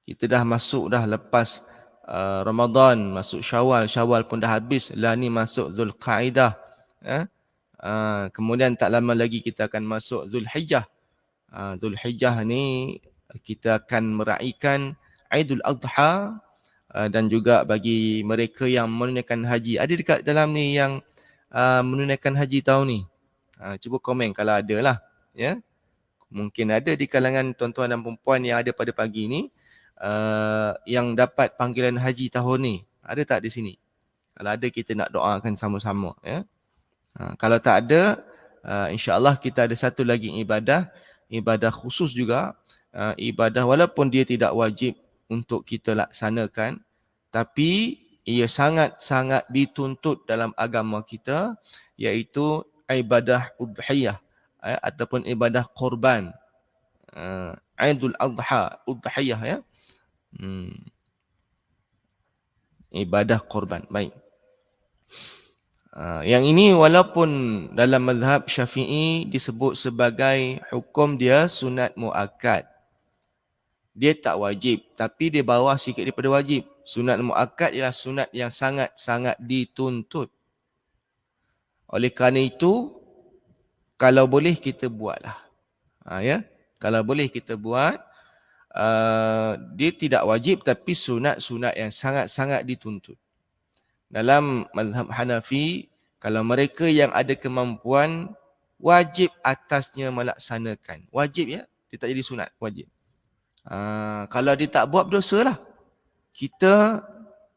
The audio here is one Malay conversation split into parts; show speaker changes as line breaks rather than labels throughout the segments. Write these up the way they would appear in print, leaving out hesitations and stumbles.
Kita dah masuk dah lepas Ramadan, masuk Syawal, Syawal pun dah habis. Lah ni masuk Zulqa'dah. Kemudian tak lama lagi kita akan masuk Zulhijjah. Zulhijjah ni kita akan meraihkan Aidul Adha, dan juga bagi mereka yang menunaikan haji. Ada dekat dalam ni yang menunaikan haji tahun ni? Cuba komen kalau ada lah. Ya? Mungkin ada di kalangan tuan-tuan dan perempuan yang ada pada pagi ni yang dapat panggilan haji tahun ni. Ada tak di sini? Kalau ada, kita nak doakan sama-sama. Ya? Kalau tak ada, insya-Allah kita ada satu lagi ibadah khusus juga. Ibadah walaupun dia tidak wajib untuk kita laksanakan, tapi ia sangat-sangat dituntut dalam agama kita, iaitu ibadah udhiyah, ataupun ibadah korban. Aidul Adha, udhiyah, ya. Ibadah korban. Baik. Yang ini walaupun dalam mazhab Syafi'i disebut sebagai hukum dia sunat muakkad. Dia tak wajib, tapi dia bawah sikit daripada wajib. Sunat muakkad ialah sunat yang sangat-sangat dituntut. Oleh kerana itu, kalau boleh kita buatlah. Ya, kalau boleh kita buat. Dia tidak wajib, tapi sunat-sunat yang sangat-sangat dituntut. Dalam mazhab Hanafi, kalau mereka yang ada kemampuan, wajib atasnya melaksanakan. Wajib, ya, dia tak jadi sunat, wajib. Kalau dia tak buat, berdosa lah. Kita,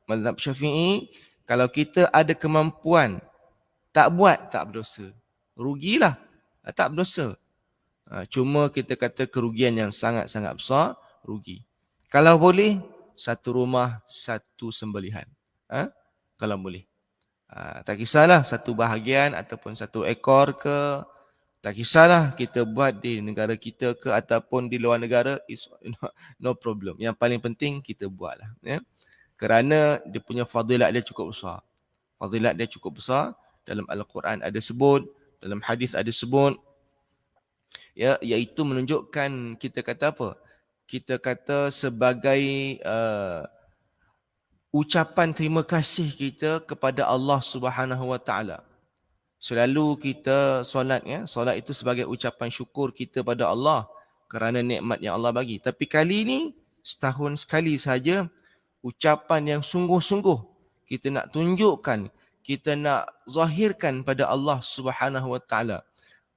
mazhab Syafi'i, kalau kita ada kemampuan, tak buat, tak berdosa. Rugilah, tak berdosa. Cuma kita kata kerugian yang sangat-sangat besar, rugi. Kalau boleh, satu rumah, satu sembelihan. Kalau boleh. Tak kisahlah satu bahagian ataupun satu ekor ke. Tak kisahlah kita buat di negara kita ke ataupun di luar negara. No problem. Yang paling penting kita buatlah. Ya? Kerana dia punya fadilat dia cukup besar. Fadilat dia cukup besar. Dalam Al-Quran ada sebut. Dalam hadis ada sebut. Ya, iaitu menunjukkan, kita kata apa? Kita kata sebagai ucapan terima kasih kita kepada Allah Subhanahu Wa Taala. Selalu kita solat, ya, solat itu sebagai ucapan syukur kita pada Allah kerana nikmat yang Allah bagi. Tapi kali ini setahun sekali saja ucapan yang sungguh-sungguh kita nak tunjukkan, kita nak zahirkan pada Allah Subhanahu Wa Taala.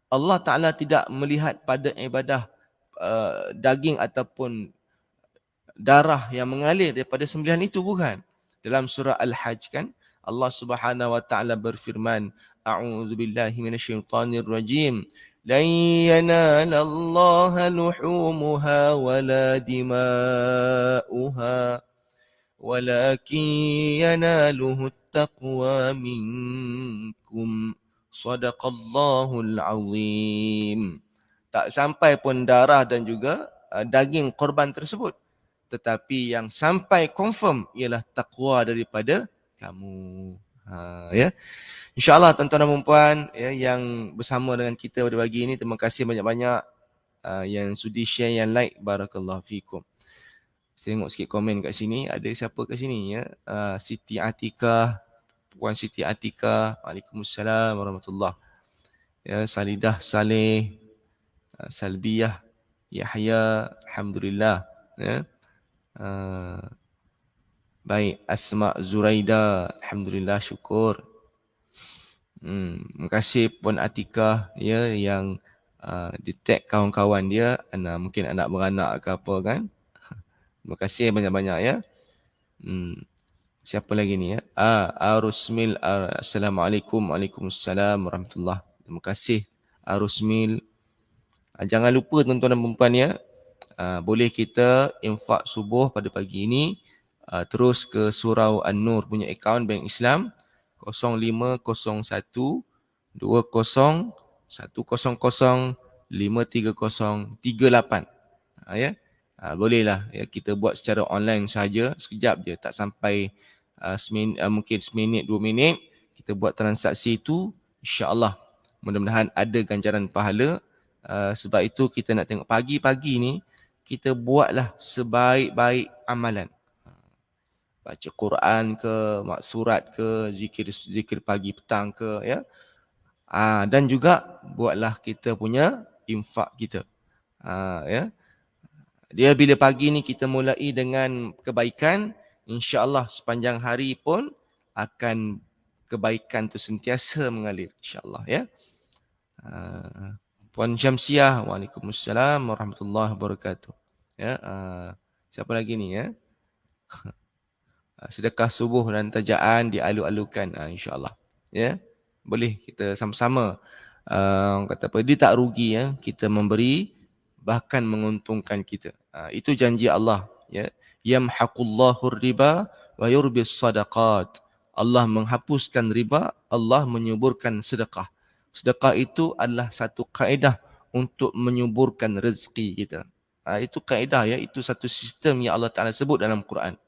Allah Taala tidak melihat pada ibadah daging ataupun darah yang mengalir daripada sembelihan itu, bukan. Dalam surah Al-Hajj kan, Allah Subhanahu Wa Taala berfirman, A'udzu billahi minasyaitonir rajim. Lan yanalallaha luhumuha wala dima'uha walakin yanaluhu at-taqwa minkum. Sadaqallahul azim. Tak sampai pun darah dan juga daging korban tersebut. Tetapi yang sampai confirm ialah takwa daripada kamu. Ya. InsyaAllah tuan-tuan dan puan, ya, yang bersama dengan kita pada pagi ini, terima kasih banyak-banyak yang sudi share, yang like. Barakallahu fikum. Saya tengok sikit komen kat sini. Ada siapa kat sini, ya? Siti Atikah, Puan Siti Atikah. Waalaikumsalam warahmatullahi. Ya, Salidah Saleh, Salbiyah Yahya, alhamdulillah. Ya. Baik, Asma Zuraida, alhamdulillah, syukur. Terima kasih Puan Atikah, ya, yang di tag kawan-kawan dia, mungkin anak beranak ke apa kan. Terima kasih banyak-banyak, ya. Siapa lagi ni, ya? Arusmil, Assalamualaikum. Waalaikumsalam warahmatullahi. Terima kasih Arusmil. Jangan lupa tuan-tuan dan puan, ya, boleh kita infak subuh pada pagi ini, terus ke Surau An-Nur punya akaun Bank Islam 0501 20 100 53038. Ya. Bolehlah, ya, kita buat secara online saja, sekejap je, tak sampai mungkin seminit 2 minit kita buat transaksi itu, insya-Allah mudah-mudahan ada ganjaran pahala. Sebab itu kita nak tengok pagi-pagi ni kita buatlah sebaik-baik amalan. Baca Quran ke, surat ke, zikir pagi petang ke, ya. Dan juga buatlah kita punya infak kita. Ya. Dia bila pagi ni kita mulai dengan kebaikan, insya-Allah sepanjang hari pun akan kebaikan tu sentiasa mengalir, insya-Allah, ya. Puan Syamsiah, Waalaikumsalam warahmatullahi wabarakatuh. Ya, siapa lagi ni, ya? Sedekah subuh dan tajaan dialu-alukan, insya-Allah. Ya. Boleh kita sama-sama kata apa, dia tak rugi, ya, kita memberi, bahkan menguntungkan kita. Itu janji Allah, ya. Yamhaqullahu riba wa yurbis sadaqat. Allah menghapuskan riba, Allah menyuburkan sedekah. Sedekah itu adalah satu kaedah untuk menyuburkan rezeki kita. Itu kaedah, ya, itu satu sistem yang Allah Taala sebut dalam Quran.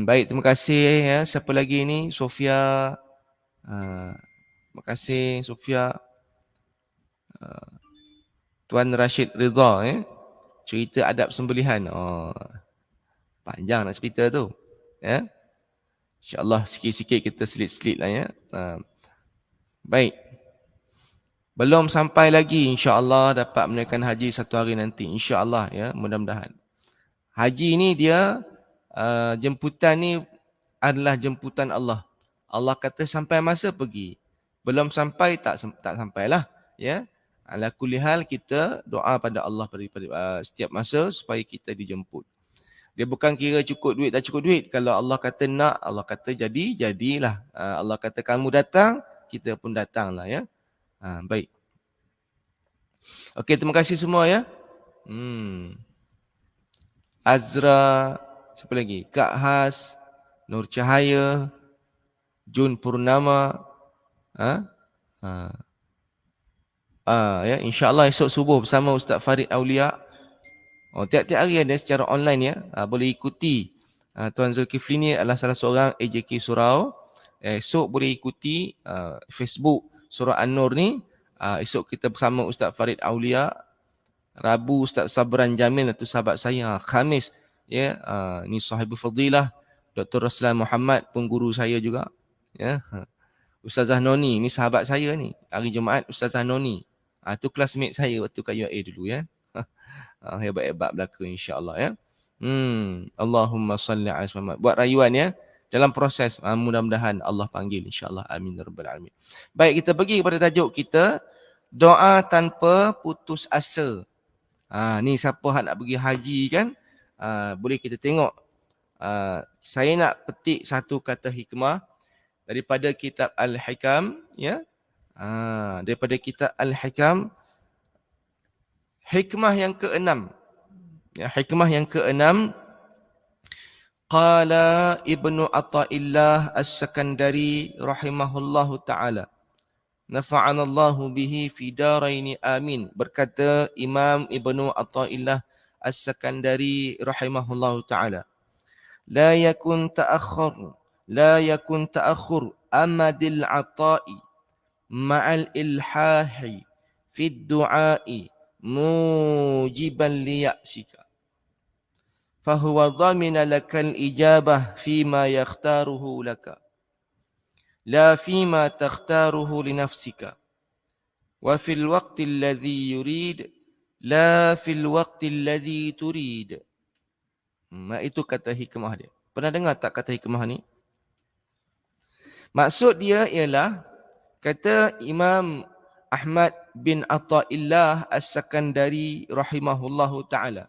Baik, terima kasih, ya. Siapa lagi ni? Sofia. Terima kasih Sofia. Tuan Rashid Ridha, cerita adab sembelihan. Panjang nak cerita tu, ya. InsyaAllah sikit-sikit kita selit-selit lah, ya. Baik. Belum sampai lagi, insyaAllah dapat menunaikan haji satu hari nanti, insyaAllah, ya, mudah-mudahan. Haji ni dia jemputan ni adalah jemputan Allah. Allah kata sampai masa pergi. Belum sampai tak sampailah, ya. Ala kulli hal kita doa pada Allah pada setiap masa supaya kita dijemput. Dia bukan kira cukup duit tak cukup duit. Kalau Allah kata nak, Allah kata jadi, jadilah. Allah kata kamu datang, kita pun datanglah, ya. Baik. Okey, terima kasih semua, ya. Azra, siapa lagi? Kak Has, Nur Cahaya, Jun Purnama. Ya, insya-Allah esok subuh bersama Ustaz Farid Aulia. Tiap-tiap hari ada secara online, ya. Boleh ikuti. Tuan Zulkifli ni adalah salah seorang AJK Surau. Esok boleh ikuti Facebook Surau An-Nur ni. Esok kita bersama Ustaz Farid Aulia. Rabu Ustaz Sabran Jamil, itu sahabat saya. Khamis, ya, ni Sahibul Fadilah Dr. Raslan Muhammad, pun guru saya juga, ya. Ustazah Noni, ni sahabat saya ni. Hari Jumaat Ustazah Noni. Tu classmate saya waktu kat UAE dulu, ya. Hebat-hebat belaka, insya-Allah, ya. Allahumma salli ala Muhammad. Buat rayuan, ya. Dalam proses, mudah-mudahan Allah panggil, insya-Allah. Amin ya rabbal alamin. Baik, kita pergi kepada tajuk kita, doa tanpa putus asa. Ni siapa yang nak pergi haji kan? Boleh kita tengok. Saya nak petik satu kata hikmah daripada kitab Al-Hikam, ya. Daripada kitab Al-Hikam, hikmah yang ke-6. Ya, hikmah yang ke-6. Qala Ibnu Athaillah As-Sakandari rahimahullahu taala. Nafa'anallahu bihi fi daraini amin. Berkata Imam Ibnu Athaillah As-Sakandari rahimahullahu taala. La yakun ta'akhur amadil ata'i ma'al ilhahi fid du'a'i mujiban liya'sika. Fahuwa dhamina lakal ijabah fima yakhtaruhu laka. La fima takhtaruhu linafsika. Wa fil waqti alladhi yurid la fil waqti alladhi turid. Itu kata hikmah dia. Pernah dengar tak kata hikmah ni? Maksud dia ialah, kata Imam Ahmad bin Athaillah As-Sakandari rahimahullahu ta'ala.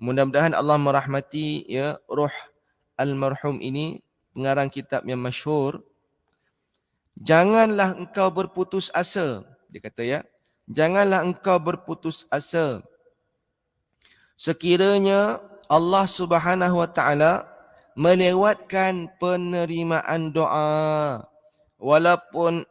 Mudah-mudahan Allah merahmati, ya, roh almarhum ini, pengarang kitab yang masyhur. Janganlah engkau berputus asa. Dia kata, ya, janganlah engkau berputus asa. Sekiranya Allah Subhanahu wa taala melewatkan penerimaan doa, walaupun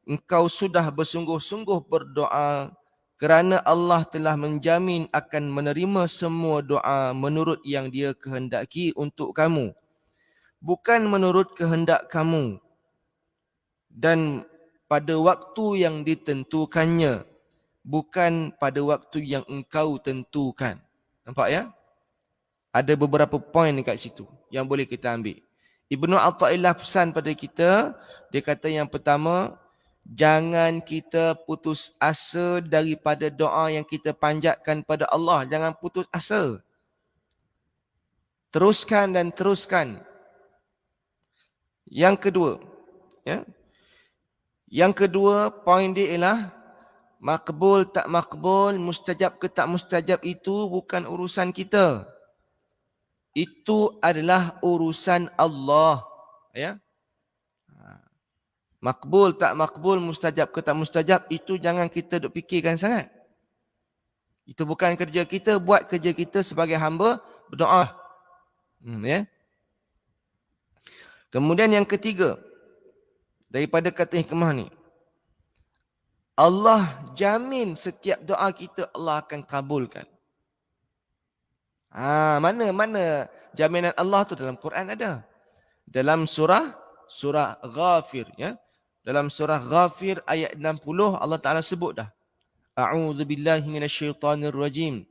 engkau sudah bersungguh-sungguh berdoa, kerana Allah telah menjamin akan menerima semua doa menurut yang Dia kehendaki untuk kamu, bukan menurut kehendak kamu dan pada waktu yang ditentukannya, bukan pada waktu yang engkau tentukan. Nampak, ya? Ada beberapa poin dekat situ yang boleh kita ambil. Ibnu Athaillah pesan pada kita, dia kata yang pertama, jangan kita putus asa daripada doa yang kita panjatkan pada Allah. Jangan putus asa. Teruskan dan teruskan. Yang kedua, ya. Yang kedua, poin dia ialah makbul tak makbul, mustajab ke tak mustajab itu bukan urusan kita. Itu adalah urusan Allah. Ya. Makbul tak makbul, mustajab ke tak mustajab, itu jangan kita duk fikirkan sangat. Itu bukan kerja kita, buat kerja kita sebagai hamba berdoa. Ya. Kemudian yang ketiga, daripada kata hikmah ni, Allah jamin setiap doa kita Allah akan kabulkan. Mana jaminan Allah tu dalam Quran ada. Dalam surah Ghafir, ya. Dalam surah Ghafir ayat 60 Allah Taala sebut dah. A'udzu billahi minasyaitonir rajim.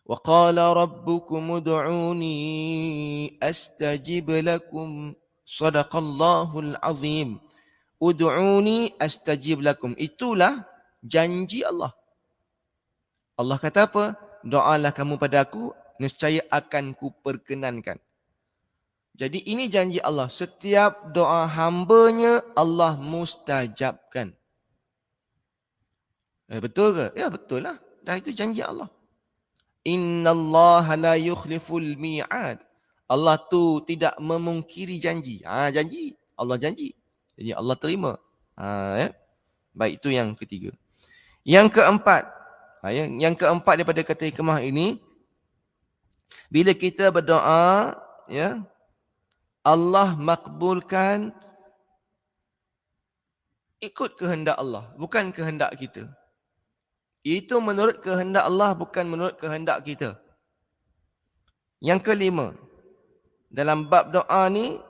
Wa qala rabbukum ud'uni astajib lakum. Shadaqallahul azim. Ud'uni astajib lakum. Itulah janji Allah. Allah kata apa? Doalah kamu pada aku, nescaya akan kuperkenankan. Jadi ini janji Allah. Setiap doa hambanya Allah mustajabkan. Betul ke? Ya betul lah. Dan itu janji Allah. Innallaha la yukhliful mi'ad. Allah tu tidak memungkiri janji. Janji. Allah janji. Jadi Allah terima. Ya. Baik, itu yang ketiga. Yang keempat. Yang keempat daripada kata hikmah ini, bila kita berdoa, ya, Allah makbulkan ikut kehendak Allah, bukan kehendak kita. Itu menurut kehendak Allah, bukan menurut kehendak kita. Yang kelima, dalam bab doa ni,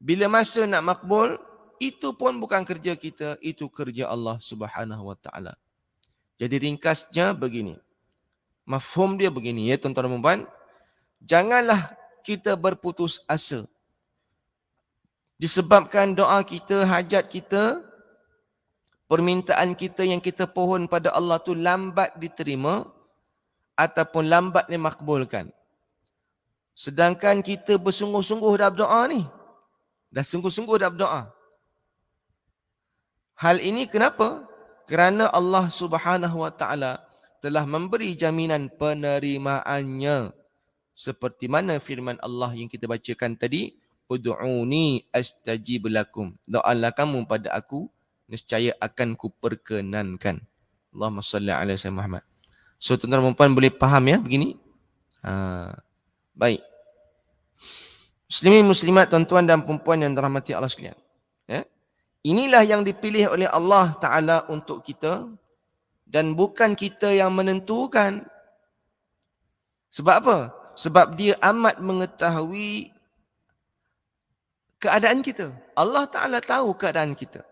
bila masa nak makbul, itu pun bukan kerja kita, itu kerja Allah Subhanahu Wa Taala. Jadi ringkasnya begini. Mafhum dia begini, ya tuan-tuan dan puan. Janganlah kita berputus asa. Disebabkan doa kita, hajat kita, permintaan kita yang kita pohon pada Allah tu lambat diterima ataupun lambat dimakbulkan. Sedangkan kita bersungguh-sungguh dalam doa ni. Dah sungguh-sungguh dalam doa. Hal ini kenapa? Kerana Allah Subhanahu Wa Taala telah memberi jaminan penerimaannya. Seperti mana firman Allah yang kita bacakan tadi, ud'uni astajib lakum. Doalah kamu pada aku, nescaya akan kuperkenankan. Allahumma salli ala sayyidina Muhammad. So tuan-tuan dan puan boleh faham ya begini? Baik. Muslimin muslimat, tuan-tuan dan puan yang dirahmati Allah sekalian. Ya. Inilah yang dipilih oleh Allah Ta'ala untuk kita dan bukan kita yang menentukan. Sebab apa? Sebab dia amat mengetahui keadaan kita. Allah Ta'ala tahu keadaan kita.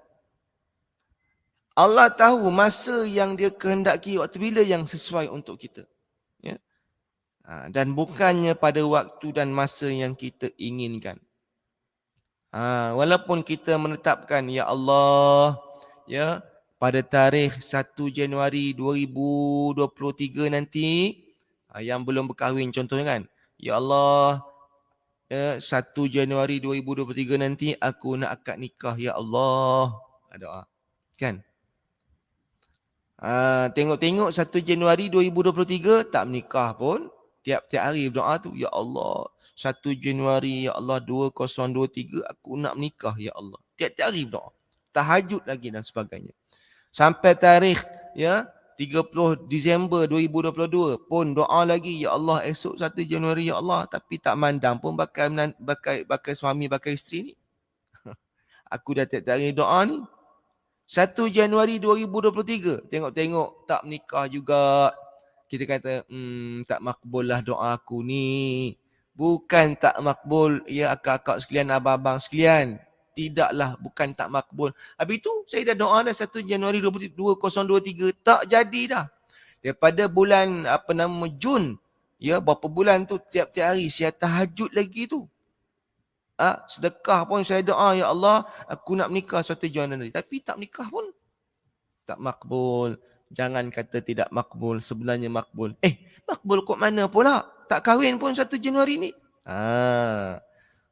Allah tahu masa yang dia kehendaki waktu bila yang sesuai untuk kita. Ya? Dan bukannya pada waktu dan masa yang kita inginkan. Walaupun kita menetapkan, ya Allah, ya, pada tarikh 1 Januari 2023 nanti, yang belum berkahwin contohnya kan, ya Allah, ya, 1 Januari 2023 nanti aku nak akad nikah, ya Allah. Doa. Kan? Tengok-tengok 1 Januari 2023 tak menikah pun, tiap-tiap hari berdoa tu, ya Allah, 1 Januari, ya Allah, 2023 aku nak menikah, ya Allah. Tiap-tiap hari berdoa. Tahajud lagi dan sebagainya. Sampai tarikh, ya, 30 Disember 2022 pun doa lagi, ya Allah, esok 1 Januari, ya Allah. Tapi tak mandang pun bakal suami, bakal isteri ni. Aku dah tiap-tiap hari doa ni. 1 Januari 2023, tengok-tengok tak menikah juga. Kita kata, tak makbul lah doa aku ni. Bukan tak makbul, ya akak-akak sekalian, abang-abang sekalian. Tidaklah, bukan tak makbul. Habis tu, saya dah doa dah 1 Januari 2023, tak jadi dah. Daripada bulan, Jun, Ya, berapa bulan tu tiap-tiap hari saya tahajud lagi tu. Sedekah pun saya doa, ya Allah, aku nak menikah 1 Januari. Tapi tak menikah pun tak makbul. Jangan kata tidak makbul, sebenarnya makbul. Makbul kok mana pula? Tak kahwin pun 1 Januari ni.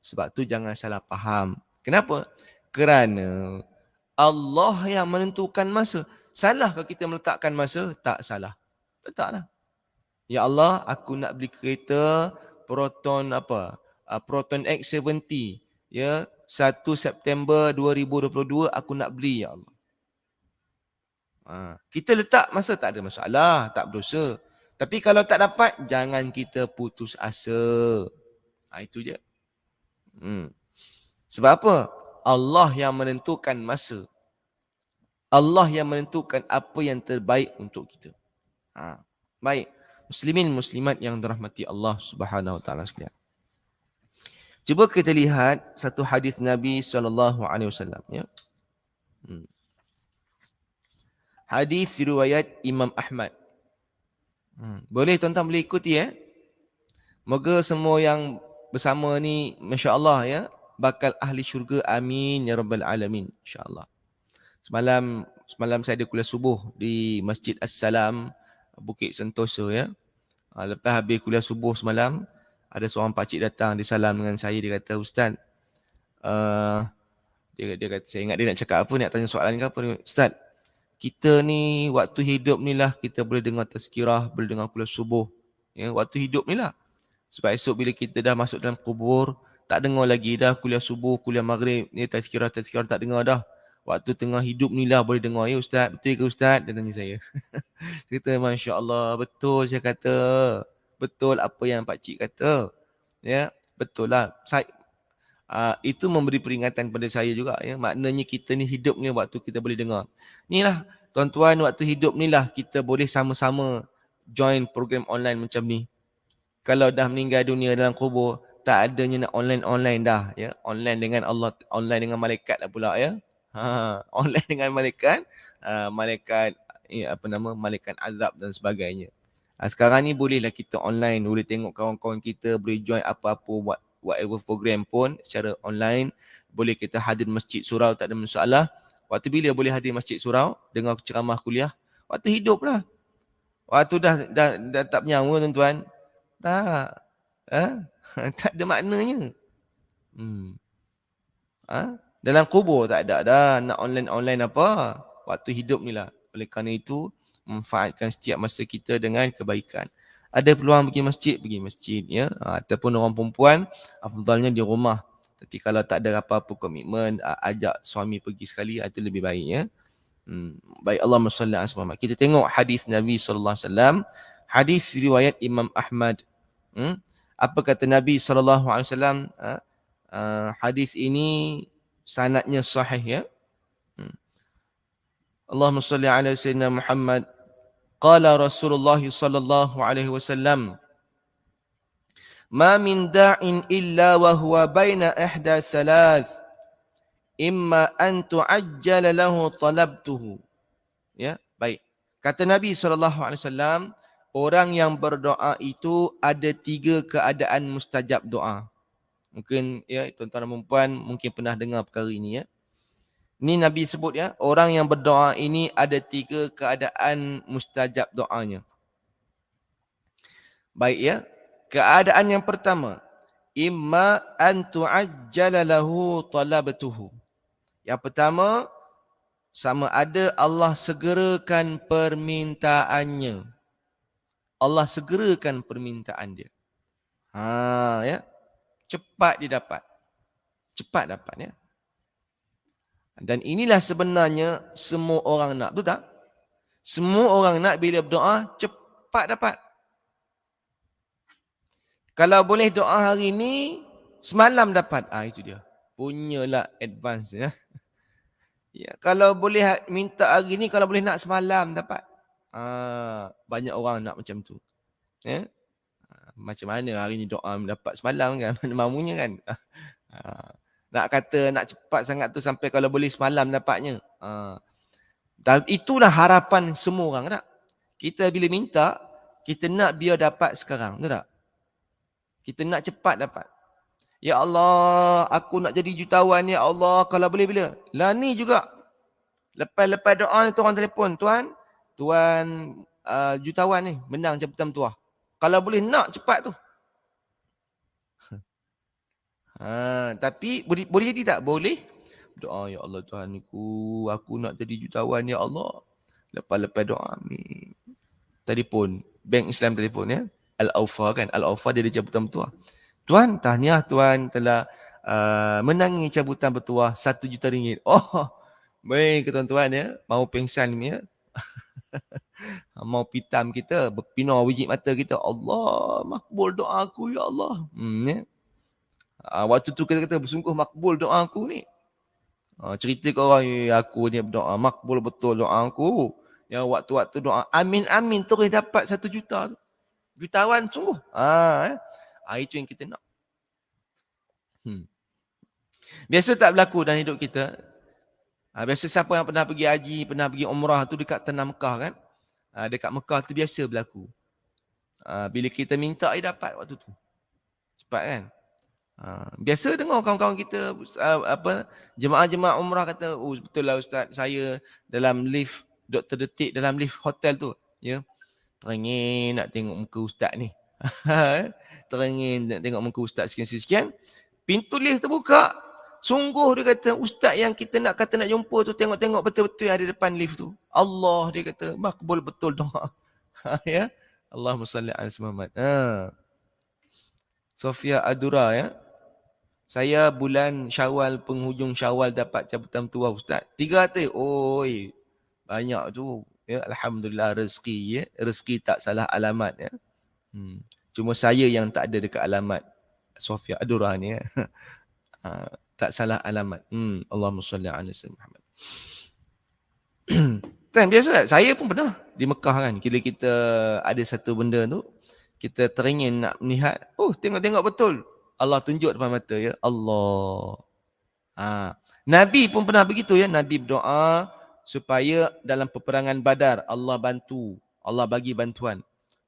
Sebab tu jangan salah faham. Kenapa? Kerana Allah yang menentukan masa. Salahkah kita meletakkan masa? Tak salah. Letaklah. Ya Allah, aku nak beli kereta Proton Proton X70. Ya, 1 September 2022 aku nak beli, ya Allah. Kita letak masa tak ada masalah, tak berdosa. Tapi kalau tak dapat, jangan kita putus asa. Itu je. Sebab apa? Allah yang menentukan masa. Allah yang menentukan apa yang terbaik untuk kita. Baik. Muslimin muslimat yang dirahmati Allah Subhanahu wa taala sekalian. Cuba kita lihat satu hadis Nabi SAW. Ya. Hadis riwayat Imam Ahmad. Boleh tuan-tuan boleh ikuti ya. Moga semua yang bersama ni masya-Allah ya bakal ahli syurga, amin ya rabbal alamin insya-Allah. Semalam saya ada kuliah subuh di Masjid As-Salam Bukit Sentosa ya. Lepas habis kuliah subuh semalam, ada seorang pakcik datang, dia salam dengan saya, dia kata, Ustaz, dia kata, saya ingat dia nak cakap apa, nak tanya soalan ke apa. Ustaz, kita ni waktu hidup ni lah kita boleh dengar tazkirah, boleh dengar kuliah subuh. Ya, waktu hidup ni lah. Sebab esok bila kita dah masuk dalam kubur, tak dengar lagi dah kuliah subuh, kuliah maghrib, ni tazkirah tak dengar dah. Waktu tengah hidup ni lah boleh dengar. Ya Ustaz, betul ke Ustaz? Dia tanya saya. Dia kata, Masya Allah, betul saya kata. Betul apa yang pakcik kata. Ya, betul lah. Itu memberi peringatan pada saya juga. Ya. Maknanya kita ni hidup ni waktu kita boleh dengar. Ni lah, tuan-tuan, waktu hidup ni lah kita boleh sama-sama join program online macam ni. Kalau dah meninggal dunia dalam kubur, tak adanya nak online-online dah. Ya. Online dengan Allah, online dengan malaikat lah pula ya. Online dengan malaikat, malaikat malaikat azab dan sebagainya. Sekarang ni bolehlah kita online, boleh tengok kawan-kawan kita, boleh join apa-apa whatever program pun secara online. Boleh kita hadir masjid surau, tak ada masalah. Waktu bila boleh hadir masjid surau, dengar ceramah kuliah? Waktu hidup lah. Waktu dah tak bernyawa tuan-tuan. Tak. Tak ada maknanya. Dalam kubur tak ada dah nak online apa. Waktu hidup ni lah. Oleh kerana itu, manfaatkan setiap masa kita dengan kebaikan. Ada peluang pergi masjid ya. Ataupun orang perempuan, afdalnya di rumah. Tapi kalau tak ada apa-apa komitmen, ajak suami pergi sekali, itu lebih baik ya. Baik, Allahumma salli ala Muhammad. Kita tengok hadis Nabi SAW. Hadis riwayat Imam Ahmad. Apa kata Nabi SAW? Hadis ini sanadnya sahih ya. Allahumma salli ala Sayyidina Muhammad. Qala Rasulullah sallallahu alaihi wasallam, ma min da'in illa wa huwa baina ihda thalath, imma an tu'ajjala lahu talabtuhu. Ya, baik. Kata Nabi SAW, orang yang berdoa itu ada 3 keadaan mustajab doa. Mungkin ya tuan-tuan dan puan mungkin pernah dengar perkara ini ya. Ini Nabi sebut ya, orang yang berdoa ini ada 3 keadaan mustajab doanya. Baik ya. Keadaan yang pertama, imma an tu'ajjala lahu talabtuhu. Yang pertama, sama ada Allah segerakan permintaannya. Allah segerakan permintaan dia. Ya. Cepat dia dapat. Cepat dapat ya. Dan inilah sebenarnya semua orang nak. Betul tak? Semua orang nak bila berdoa cepat dapat. Kalau boleh doa hari ni, semalam dapat. Itu dia. Punyalah advance ya. Ya, kalau boleh minta hari ni, kalau boleh nak semalam dapat. Banyak orang nak macam tu. Ya. Macam mana hari ni doa dapat semalam kan? Mana mamunya kan? Nak kata nak cepat sangat tu sampai kalau boleh semalam dapatnya. Dan itulah harapan semua orang tak? Kita bila minta, kita nak biar dapat sekarang, betul tak? Kita nak cepat dapat. Ya Allah, aku nak jadi jutawan, ya Allah, kalau boleh bila. Lah ni juga. Lepas doa ni orang telefon, tuan jutawan ni menang jabatan tuah. Kalau boleh nak cepat tu. Tapi boleh jadi tak? Boleh. Doa, ya Allah Tuhanku, aku nak jadi jutawan, ya Allah. Lepas doa ni. Telefon, bank Islam telefon ya. Al-Awfa kan, Al-Awfa dia ada jabatan bertuah. Tuan, tahniah tuan telah menangi cabutan bertuah RM1 juta. Oh, baik tuan-tuan ya. Mau pengsan ni ya. Mau pitam kita, berpinar biji mata kita. Allah, makbul doa aku ya Allah. Ya. Waktu tu kita kata, bersungguh makbul doa aku ni. Cerita ke orang, aku ni berdoa, makbul betul doa aku. Yang waktu-waktu doa, amin-amin terus dapat RM1 juta. Jutawan sungguh. Itu yang kita nak. Biasa tak berlaku dalam hidup kita. Biasa siapa yang pernah pergi haji, pernah pergi umrah tu dekat Tanah Mekah kan. Dekat Mekah tu biasa berlaku. Bila kita minta, dapat waktu tu. Cepat kan. Biasa dengar kawan-kawan kita jemaah-jemaah umrah kata, oh betul lah Ustaz, saya dalam lift, doktor detik dalam lift hotel tu, ya. Teringin nak tengok muka Ustaz ni. Teringin nak tengok muka Ustaz sekian-sekian. Pintu lift terbuka. Sungguh dia kata, Ustaz yang kita nak kata nak jumpa tu, tengok-tengok betul-betul yang ada depan lift tu. Allah, dia kata, makbul betul doa. Ya. Allahumma salli ala Muhammad. Sofia Adura ya. Saya bulan Syawal, penghujung Syawal dapat cabutan tua Ustaz. 300. Oi. Banyak tu. Ya, alhamdulillah rezeki ya. Rezeki tak salah alamat ya. Cuma saya yang tak ada dekat alamat Sofia Adura ni ya. Tak salah alamat. Allahumma salli ala Muhammad. Kan biasa saya pun pernah di Mekah kan. Bila kita ada satu benda tu, kita teringin nak melihat, tengok-tengok betul. Allah tunjuk depan mata ya. Allah. Nabi pun pernah begitu ya. Nabi berdoa supaya dalam peperangan Badar Allah bantu. Allah bagi bantuan.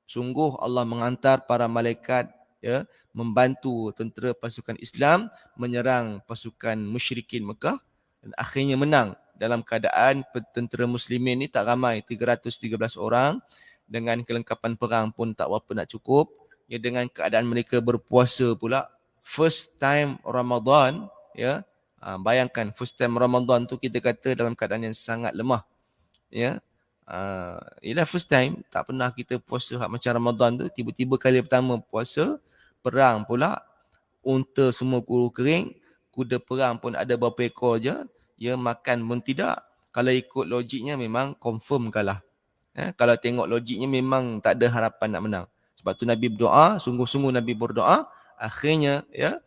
Sungguh Allah mengantar para malaikat ya, membantu tentera pasukan Islam menyerang pasukan musyrikin Mekah dan akhirnya menang. Dalam keadaan tentera muslimin ni tak ramai, 313 orang. Dengan kelengkapan perang pun tak berapa nak cukup. Ya, dengan keadaan mereka berpuasa pula. First time Ramadan, ya. Bayangkan first time Ramadan tu kita kata dalam keadaan yang sangat lemah. Ya. Ialah first time, tak pernah kita puasa macam Ramadan tu. Tiba-tiba kali pertama puasa, perang pula. Unta semua kuru kering. Kuda perang pun ada berapa ekor je. Ya, makan pun tidak. Kalau ikut logiknya memang confirm kalah. Kalau tengok logiknya memang tak ada harapan nak menang. Sebab tu Nabi berdoa, sungguh-sungguh Nabi berdoa, akhirnya ya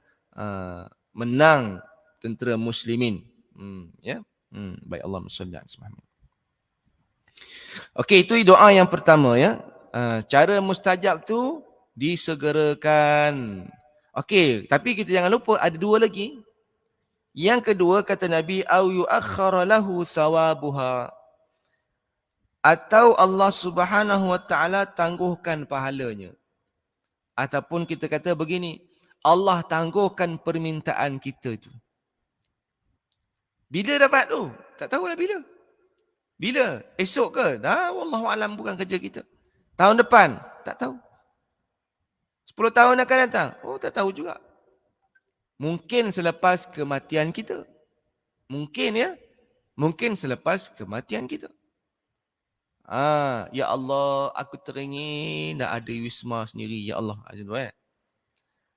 menang tentera muslimin. Ya. Baik, Allahumma salli ala Muhammad. Okey, itu doa yang pertama ya. Cara mustajab tu disegerakan. Okey, tapi kita jangan lupa ada dua lagi. Yang kedua kata Nabi, au yu'akhkhara lahu sawabuha. Atau Allah Subhanahu Wa Taala tangguhkan pahalanya. Ataupun kita kata begini, Allah tangguhkan permintaan kita tu. Bila dapat tu? Tak tahulah bila. Bila? Esok ke? Wallahu alam, bukan kerja kita. Tahun depan? Tak tahu. 10 tahun akan datang? Tak tahu juga. Mungkin selepas kematian kita. Mungkin ya. Mungkin selepas kematian kita. Ya Allah, aku teringin nak ada wisma sendiri. Ya Allah.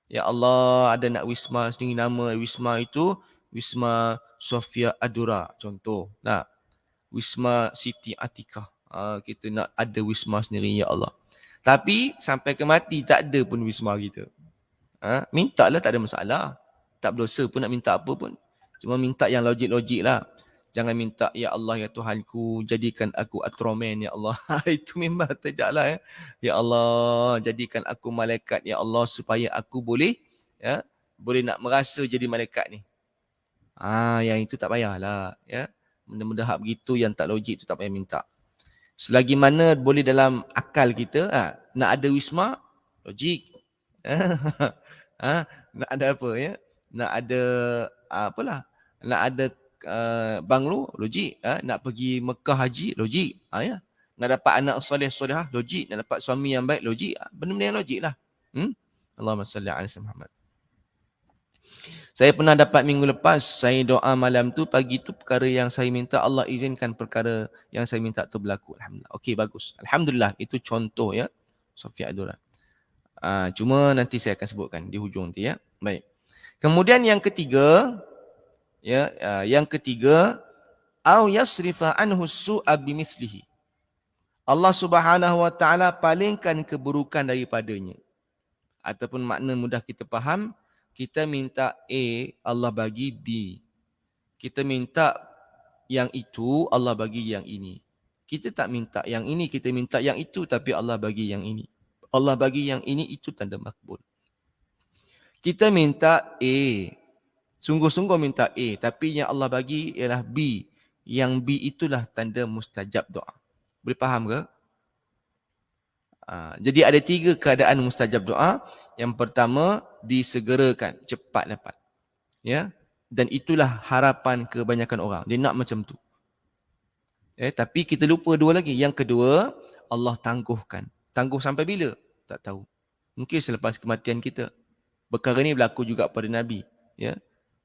Ya Allah, ada nak wisma sendiri. Nama wisma itu Wisma Sofia Adura. Contoh. Nah, Wisma Siti Atikah. Kita nak ada wisma sendiri. Ya Allah. Tapi sampai ke mati tak ada pun wisma kita. Minta lah, tak ada masalah. Tak berdosa pun nak minta apa pun. Cuma minta yang logik-logik lah. Jangan minta, ya Allah, ya Tuhanku, jadikan aku atromen, ya Allah. Itu memang tidaklah ya. Ya Allah, jadikan aku malaikat, ya Allah, supaya aku boleh nak merasa jadi malaikat ni. Yang itu tak payahlah. Ya. Benda-benda hak begitu yang tak logik tu tak payah minta. Selagi mana boleh dalam akal kita, nak ada wisma, logik. Nak ada apa ya? Nak ada apalah? Nak ada banglo, logik. Nak pergi Mekah haji, logik. Ya. Nak dapat anak soleh-solehah, logik. Nak dapat suami yang baik, logik. Benda-benda yang logik lah. Allahumma salli ala Muhammad. Saya pernah dapat minggu lepas, saya doa malam tu, pagi tu perkara yang saya minta, Allah izinkan perkara yang saya minta tu berlaku. Alhamdulillah. Okey, bagus. Alhamdulillah, itu contoh ya. Sofia Adura. Cuma nanti saya akan sebutkan di hujung nanti ya. Baik. Kemudian yang ketiga, ya, au yasrifa anhu su'a bimithlihi. Allah Subhanahu wa taala palingkan keburukan daripadanya. Ataupun makna mudah kita faham, kita minta A, Allah bagi B. Kita minta yang itu, Allah bagi yang ini. Kita tak minta yang ini, kita minta yang itu, tapi Allah bagi yang ini. Allah bagi yang ini, itu tanda makbul. Kita minta A, sungguh-sungguh minta A, tapi yang Allah bagi ialah B. Yang B itulah tanda mustajab doa. Boleh faham ke? Jadi ada 3 keadaan mustajab doa. Yang pertama, disegerakan, cepat dapat. Ya? Dan itulah harapan kebanyakan orang. Dia nak macam tu. Tapi kita lupa 2 lagi. Yang kedua, Allah tangguhkan. Tangguh sampai bila? Tak tahu. Mungkin selepas kematian kita. Perkara ni berlaku juga pada Nabi. Ya?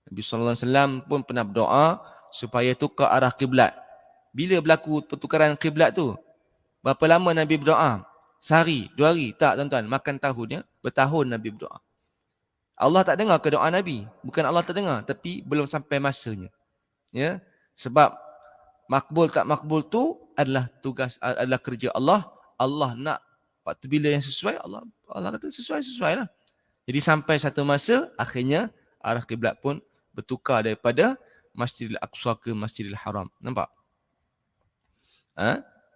Nabi SAW pun pernah berdoa supaya tukar arah kiblat. Bila berlaku pertukaran kiblat tu? Berapa lama Nabi berdoa? Sehari, 2 hari. Tak tuan-tuan, makan tahun ya. Bertahun Nabi berdoa. Allah tak dengar ke doa Nabi? Bukan Allah tak dengar, tapi belum sampai masanya. Ya, sebab makbul tak makbul tu adalah tugas, adalah kerja Allah. Allah nak waktu bila yang sesuai, Allah kata sesuai lah. Jadi sampai satu masa, akhirnya arah kiblat pun bertukar daripada Masjidil Aqsa ke Masjidil Haram. Nampak?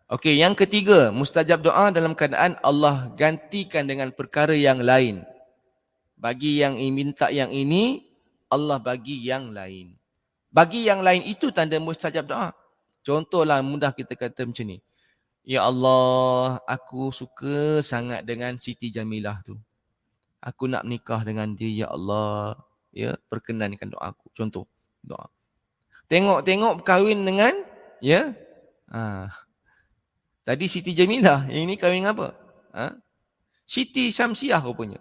Okey, yang ketiga, mustajab doa dalam keadaan Allah gantikan dengan perkara yang lain. Bagi yang minta yang ini, Allah bagi yang lain. Bagi yang lain itu tanda mustajab doa. Contohlah mudah kita kata macam ni. Ya Allah, aku suka sangat dengan Siti Jamilah tu. Aku nak menikah dengan dia, ya Allah. Ya, perkenankan doaku. Contoh doa. Tengok berkahwin dengan ya. Tadi Siti Jamilah, yang ini kahwin apa? Siti Syamsiah rupanya.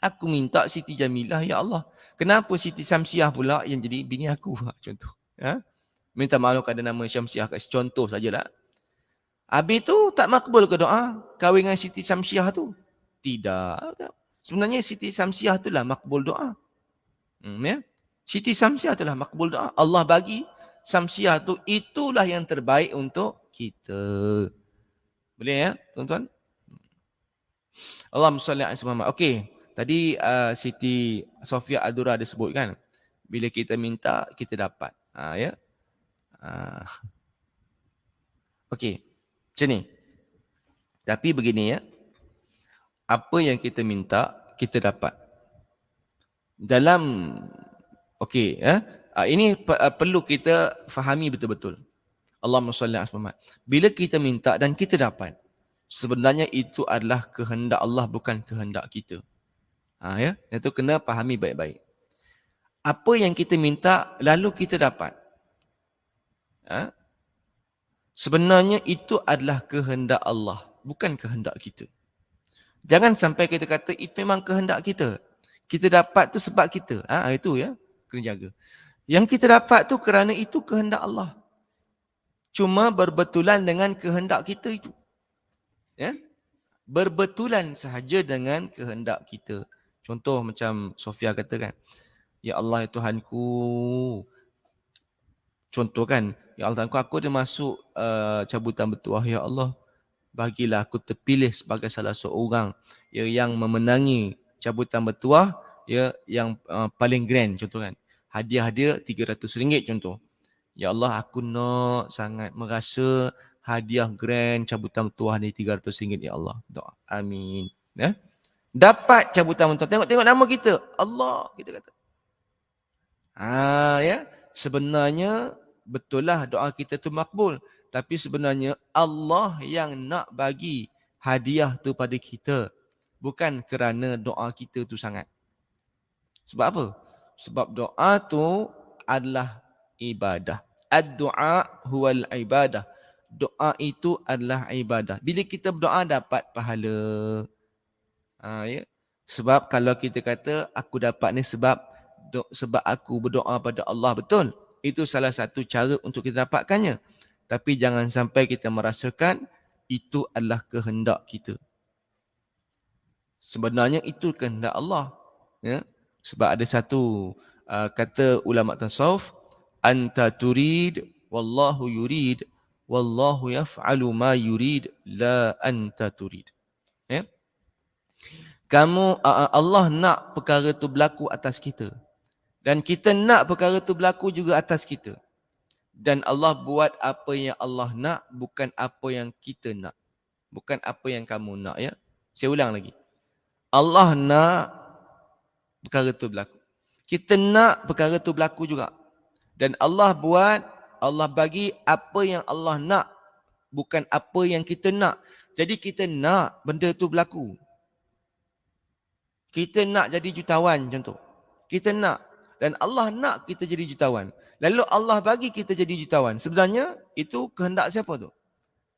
Aku minta Siti Jamilah, ya Allah. Kenapa Siti Syamsiah pula yang jadi bini aku? Contoh. Minta maaf ada nama Syamsiah kat contoh sajalah. Habis tu tak makbul ke doa kahwin dengan Siti Syamsiah tu? Tidak. Sebenarnya Siti Syamsiah tu lah makbul doa. Ya? Siti Syamsiah tu lah makbul doa. Allah bagi Syamsiah tu, itulah yang terbaik untuk kita. Boleh ya, tuan-tuan? Allahumma salli ala Muhammad. Okey, tadi Siti Sofia Adura ada sebut kan, bila kita minta, kita dapat. Ya. Okey, macam ni. Tapi begini ya, apa yang kita minta, kita dapat. Dalam, okey ya, ini perlu kita fahami betul-betul. Allahumma salli ala Muhammad. Bila kita minta dan kita dapat, sebenarnya itu adalah kehendak Allah, bukan kehendak kita. Ya, itu kena fahami baik-baik. Apa yang kita minta lalu kita dapat, sebenarnya itu adalah kehendak Allah, bukan kehendak kita. Jangan sampai kita kata itu memang kehendak kita. Kita dapat tu sebab kita. Itu ya, kena jaga. Yang kita dapat tu kerana itu kehendak Allah. Cuma berbetulan dengan kehendak kita itu. Ya? Berbetulan sahaja dengan kehendak kita. Contoh macam Sofia katakan, ya Allah ya Tuhanku. Contoh kan, ya Allah Tuhanku, aku ada masuk cabutan bertuah, ya Allah. Bagilah aku terpilih sebagai salah seorang yang memenangi cabutan bertuah ya, yang paling grand, contoh kan. Hadiah dia RM300 contoh. Ya Allah, aku nak sangat merasa hadiah grand cabutan bertuah ni RM300 ya Allah. Doa. Amin. Ya. Dapat cabutan bertuah. Tengok nama kita. Allah, kita kata. Ya. Sebenarnya betul lah doa kita tu makbul. Tapi sebenarnya Allah yang nak bagi hadiah tu pada kita. Bukan kerana doa kita tu sangat. Sebab apa? Sebab doa tu adalah ibadah. Ad-du'a huwal ibadah. Doa itu adalah ibadah. Bila kita berdoa dapat pahala. Ya. Sebab kalau kita kata aku dapat ni sebab aku berdoa pada Allah, betul. Itu salah satu cara untuk kita dapatkannya. Tapi jangan sampai kita merasakan itu adalah kehendak kita. Sebenarnya itu kehendak Allah. Ya. Sebab ada satu kata ulama tasawuf, anta turid wallahu yurid wallahu yaf'alu ma yurid la anta turid. Ya. Allah nak perkara tu berlaku atas kita. Dan kita nak perkara tu berlaku juga atas kita. Dan Allah buat apa yang Allah nak, bukan apa yang kita nak. Bukan apa yang kamu nak, ya. Saya ulang lagi. Allah nak perkara tu berlaku. Kita nak perkara tu berlaku juga. Dan Allah buat, Allah bagi apa yang Allah nak, bukan apa yang kita nak. Jadi kita nak benda tu berlaku. Kita nak jadi jutawan contoh. Kita nak. Dan Allah nak kita jadi jutawan. Lalu Allah bagi kita jadi jutawan. Sebenarnya itu kehendak siapa tu?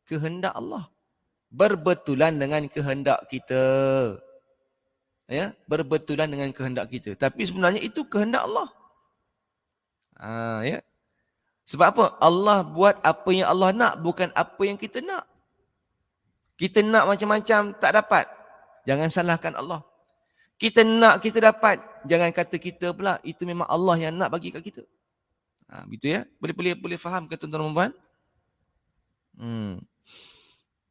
Kehendak Allah. Berbetulan dengan kehendak kita. Ya, berbetulan dengan kehendak kita. Tapi sebenarnya itu kehendak Allah. Ya. Sebab apa? Allah buat apa yang Allah nak, bukan apa yang kita nak. Kita nak macam-macam, tak dapat. Jangan salahkan Allah. Kita nak, kita dapat. Jangan kata kita pula, itu memang Allah yang nak bagi kat kita. Begitu ya? Boleh faham ke tuan-tuan dan puan?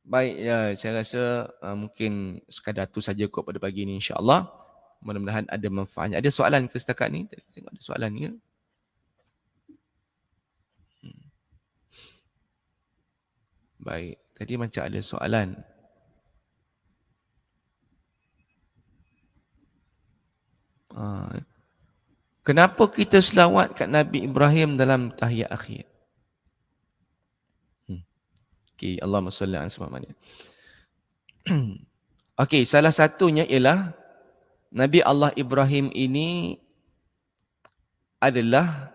Baik, ya, saya rasa mungkin sekadar tu saja kot pada pagi ni, insya-Allah. Mudah-mudahan ada manfaatnya. Ada soalan ke setakat ni? Tengok ada soalan ke? Baik, tadi macam ada soalan. Kenapa kita selawat kat Nabi Ibrahim dalam tahiyat akhir? Okey, Allahumma salli ala Muhammad. Okey, salah satunya ialah Nabi Allah Ibrahim ini adalah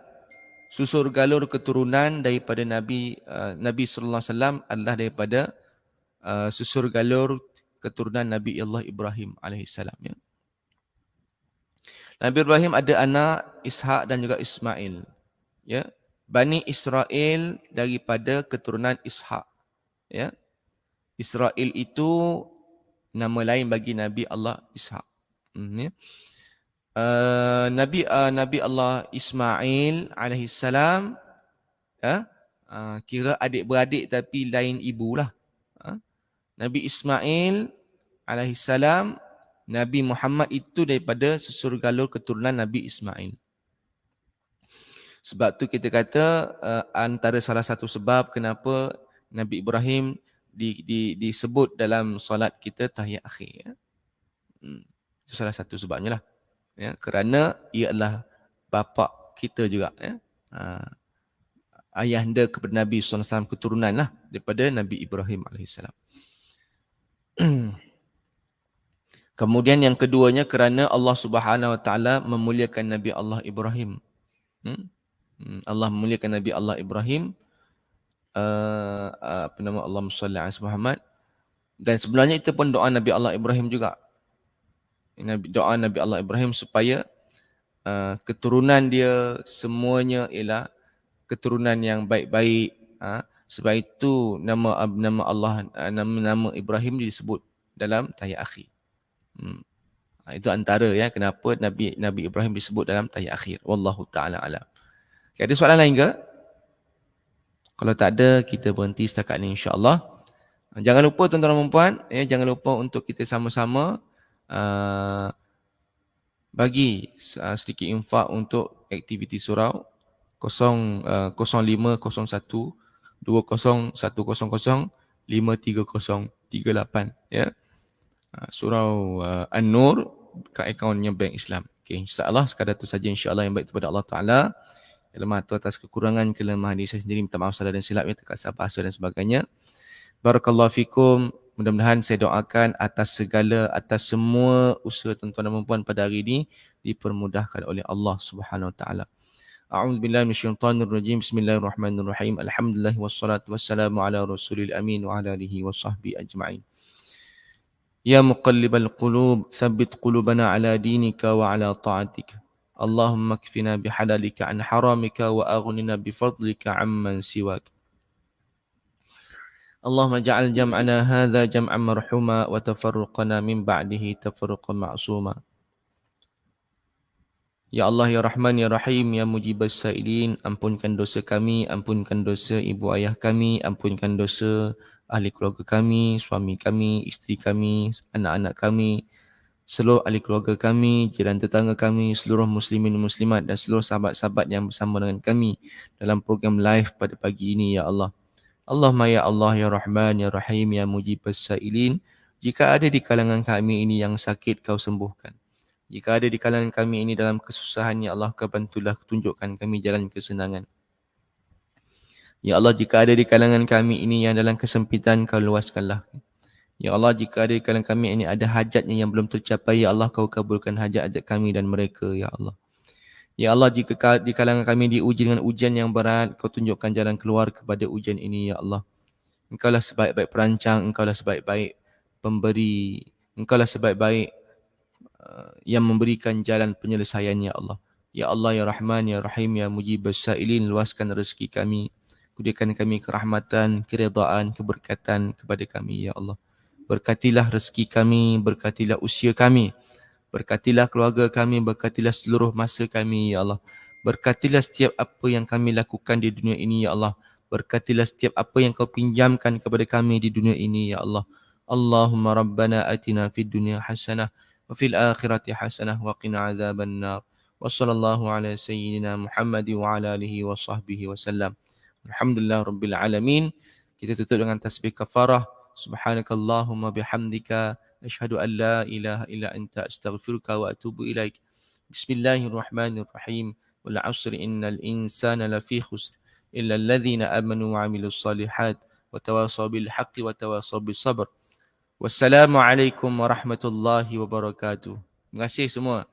susur galur keturunan daripada Nabi sallallahu alaihi wasallam adalah daripada susur galur keturunan Nabi Allah Ibrahim alaihi salam, ya. Nabi Ibrahim ada anak Ishak dan juga Ismail. Ya. Bani Israel daripada keturunan Ishak. Ya. Israel itu nama lain bagi Nabi Allah Ishak. Ya. Nabi Allah Ismail alaihi salam, ya, kira adik-beradik tapi lain ibu lah. Nabi Ismail alaihi salam, Nabi Muhammad itu daripada susur galur keturunan Nabi Ismail. Sebab tu kita kata antara salah satu sebab kenapa Nabi Ibrahim disebut dalam solat kita tahiyat akhir. Ya. Itu salah satu sebabnya lah. Ya, kerana ia adalah bapa kita juga. Ya. Ayahanda kepada Nabi SAW keturunan lah daripada Nabi Ibrahim AS. Kemudian yang keduanya kerana Allah Subhanahu Wa Taala memuliakan Nabi Allah Ibrahim. Allah memuliakan Nabi Allah Ibrahim. Apa nama, Allahumma salli ala Muhammad. Dan sebenarnya itu pun doa Nabi Allah Ibrahim juga. Doa Nabi Allah Ibrahim supaya keturunan dia semuanya ialah keturunan yang baik-baik. Sebab itu nama Allah, nama Ibrahim disebut dalam tahiyat akhir. Itu antara ya kenapa Nabi Ibrahim disebut dalam tahiyat akhir. Wallahu taala alam. Okay, ada soalan lain ke? Kalau tak ada, kita berhenti setakat ni, insya-Allah. Jangan lupa tuan-tuan dan puan, ya, jangan lupa untuk kita sama-sama bagi sedikit infak untuk aktiviti surau 0501 20 100 53038, ya. Surau An-Nur ke akaunnya Bank Islam. Okey, insya-Allah sekadar itu saja, insya-Allah yang baik kepada Allah Taala. kelemahan tu atas kekurangan, kelemahan diri saya sendiri, minta maaf salah dan silap, terkasar bahasa dan sebagainya. Barakallahu fikum. Mudah-mudahan saya doakan atas semua usaha tuan-tuan dan puan pada hari ini dipermudahkan oleh Allah Subhanahu Wa Taala. A'udzu billahi minasyaitonir rajim. Bismillahirrahmanirrahim. Alhamdulillah wassalatu wassalamu ala rasulil amin wa ala alihi washabbihi ajma'in. Ya muqallibal qulub, tsabbit qulubana ala dinika wa ala ta'atika. Allahumma kfina bihalalika an haramika wa aghnina bifadlika amman siwak. Allahumma ja'al jam'ana hadha jam'an marhuma wa tafarruqana min ba'dihi tafarruqan ma'suma. Ya Allah, Ya Rahman, Ya Rahim, Ya Mujibas Sa'ilin, ampunkan dosa kami, ampunkan dosa ibu ayah kami, ampunkan dosa ahli keluarga kami, suami kami, isteri kami, anak-anak kami, seluruh ahli keluarga kami, jiran tetangga kami, seluruh muslimin muslimat dan seluruh sahabat-sahabat yang bersama dengan kami dalam program live pada pagi ini, Ya Allah. Allahumma ya Allah, Ya Rahman, Ya Rahim, Ya Mujibas Sa'ilin, jika ada di kalangan kami ini yang sakit, kau sembuhkan. Jika ada di kalangan kami ini dalam kesusahan, Ya Allah, kau bantulah, tunjukkan kami jalan kesenangan. Ya Allah, jika ada di kalangan kami ini yang dalam kesempitan, kau luaskanlah. Ya Allah, jika ada di kalangan kami ini ada hajatnya yang belum tercapai, Ya Allah, kau kabulkan hajat-hajat kami dan mereka, Ya Allah. Ya Allah, jika di kalangan kami diuji dengan ujian yang berat, kau tunjukkan jalan keluar kepada ujian ini, Ya Allah. Engkaulah sebaik-baik perancang, engkaulah sebaik-baik pemberi, engkaulah sebaik-baik yang memberikan jalan penyelesaian, Ya Allah. Ya Allah, Ya Rahman, Ya Rahim, Ya Mujibas Sa'ilin, luaskan rezeki kami, kurniakan kami kerahmatan, keredaan, keberkatan kepada kami, Ya Allah. Berkatilah rezeki kami, berkatilah usia kami, berkatilah keluarga kami, berkatilah seluruh masa kami, Ya Allah. Berkatilah setiap apa yang kami lakukan di dunia ini, Ya Allah. Berkatilah setiap apa yang kau pinjamkan kepada kami di dunia ini, Ya Allah. Allahumma Rabbana atina fid dunya hasanah wa fil akhirati hasanah wa qina azaban nar. Wa sallallahu ala sayyidina Muhammad wa ala alihi wa sahbihi wa sallam. Alhamdulillah Rabbil Alamin. Kita tutup dengan tasbih kafarah. Subhanakallahumma bihamdika. Asyhadu an la ilaha illa anta astaghfiruka wa atubu ilaik. Bismillahirrahmanirrahim. Wal 'asri innal insana lafi khusr illa alladhina amanu wa 'amilus salihat wa tawasaw bil haqqi wa tawasaw bis sabr. Wassalamualaikum warahmatullahi wabarakatuh. Terima kasih semua.